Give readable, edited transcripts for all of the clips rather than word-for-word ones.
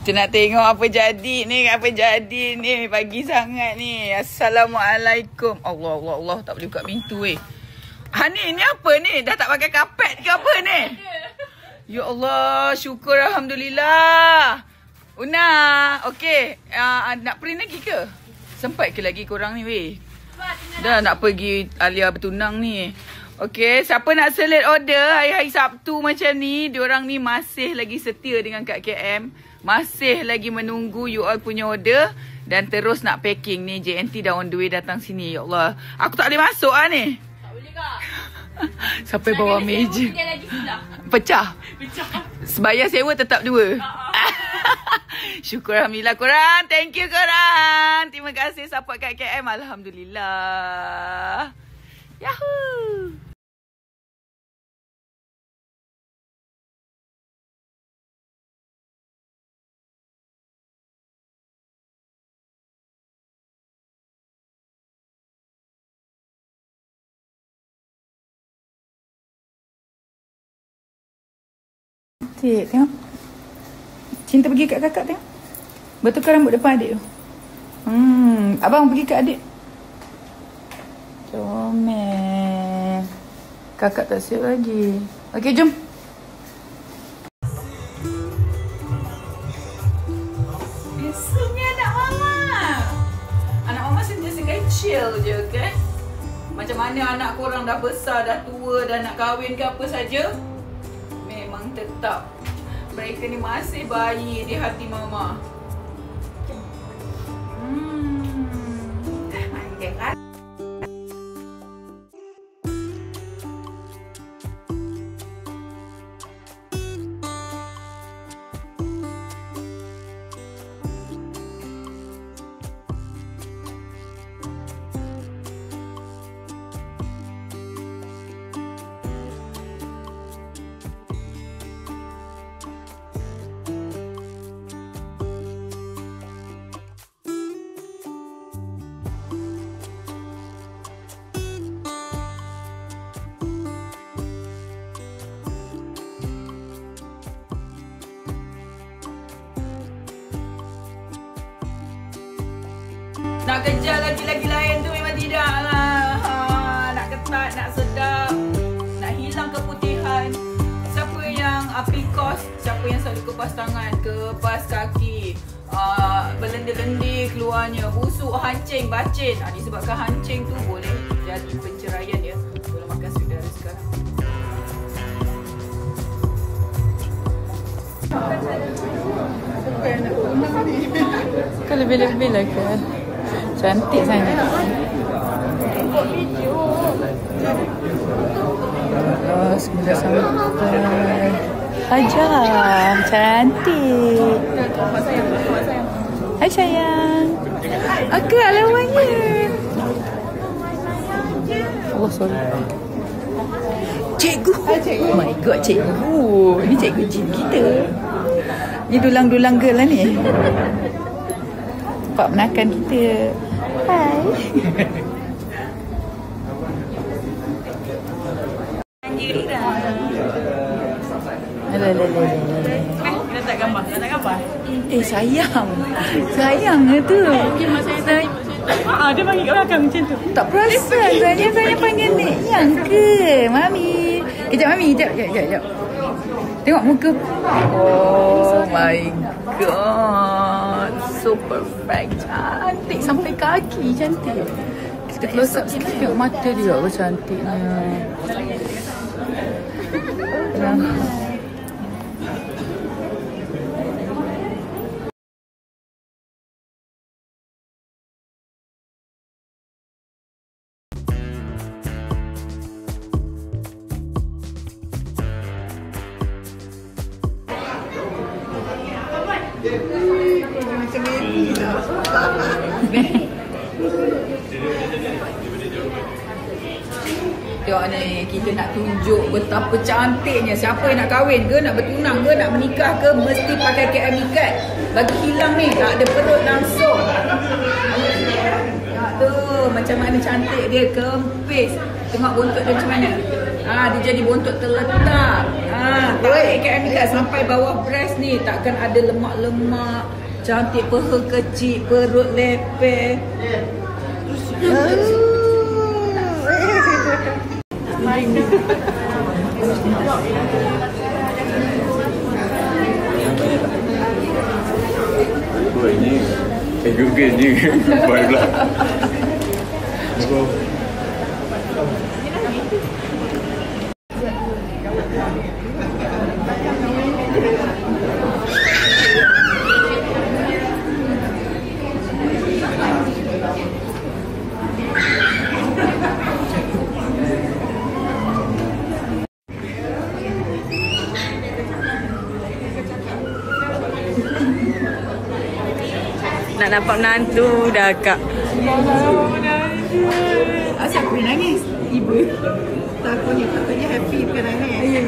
Kita nak tengok apa jadi ni. Apa jadi ni. Pagi sangat ni. Assalamualaikum. Allah. Tak boleh buka pintu Hani, ni apa ni? Dah tak pakai kapet ke apa ni? Ya Allah. Syukur Alhamdulillah. Una. Okey. Nak print lagi ke? Sempat ke lagi korang ni weh? Dah nak pergi Alia bertunang ni. Okey, siapa nak select order hari-hari Sabtu macam ni, diorang ni masih lagi setia dengan Kak KM. Masih lagi menunggu you all punya order dan terus nak packing ni. JNT dah on the way datang sini. Ya Allah. Aku tak boleh masuk ni. Tak boleh kak. Sampai bawah meja. Pecah. Sebayar sewa tetap 2. Syukur Alhamdulillah korang. Thank you korang. Terima kasih support Kak KM. Alhamdulillah. Yahoo. Tengok. Cinta pergi kat kakak tengok. Betulkan rambut depan adik tu. Abang pergi kat adik. Comel. Kakak tak siap lagi. Okey, jom. Biasanya anak mama. Anak mama sentiasa kecil je kan. Macam mana anak korang dah besar, dah tua, dah nak kahwin ke apa saja, memang tetap mereka ni masih bayi di hati mama. Manja kan? Nak kejar lagi-lagi lain tu memang tidak lah. Nak ketat, nak sedap, nak hilang keputihan. Siapa yang apikos, siapa yang selalu kepas tangan, kepas kaki, berlendir-lendir keluarnya, busuk, hancing, bacin. Disebabkan hancing tu boleh jadi penceraian ya. Tolong makan saudara sekarang. Kau lebih-lebih lah ke? Cantik sangat. Buat video. Semoga sampai. Hajar, cantik. Hai sayang. Aku alamannya. Oh sorry. Cikgu. Oh my god, cikgu. Ini cikgu gym kita. Ni dulang-dulang girl lah ni. Tempat menakan kita. Hai. Anjir dah. Kita tak gambar. Sayang. Sayang tu. Dia panggil kat belakang macam tu. Tak perasan. Saya panggil Nek Yang ke? Mami. Kejap Mami. Kejap. Tengok muka. Oh my god. So perfect. Cantik sampai kaki. Cantik. Kita close up sikit. Tengok mata dia. Oh cantiknya. Tengok ni, kita nak tunjuk betapa cantiknya. Siapa yang nak kahwin ke, nak bertunang ke, nak menikah ke, mesti pakai KM ikat. Bagi hilang ni, tak ada perut langsung. Tengok tu, macam mana cantik dia, kempis. Tengok buntut dia macam mana. Dia jadi bontot terletak. Tak ikat sampai bawah breast ni. Takkan ada lemak-lemak. Cantik, peha kecil, perut lepeh. Ini juga ni. Baiklah. Nak nampak menantu dah kak. Asal aku nangis? Ibu. Takutnya happy bukan nangis. Ya.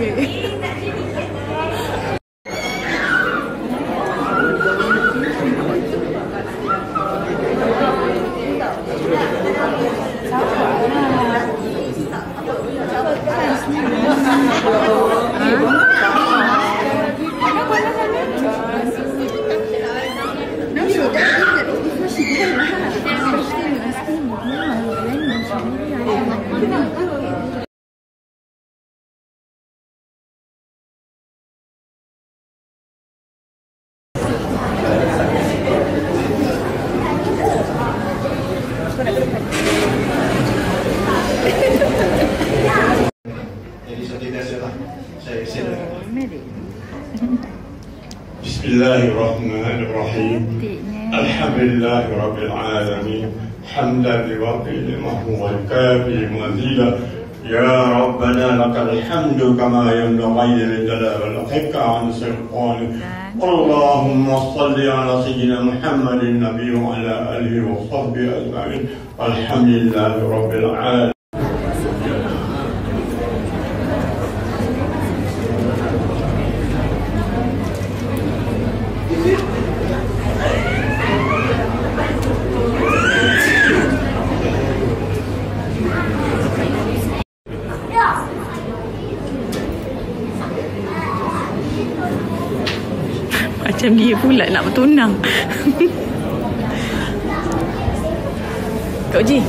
Bismillahirrahmanirrahim. Alhamdulillahi Rabbil Alamin. Hamdan liwaqi limahu wal kafi mazila. Ya Rabbana lakal hamdu kama yanbaghi li jalali an sultanik. Allahumma salli ala sayyidina Muhammadin nabiy wa ala alihi wa sahbihi ajma'in. Alhamdulillahi Rabbil Alamin. Macam dia pula nak bertunang. Kak Uji.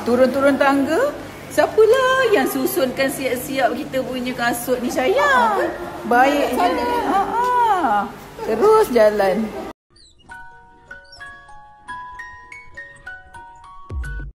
Turun-turun tangga. Siapalah yang susunkan siap-siap kita punya kasut ni, sayang? Baik je. Terus jalan.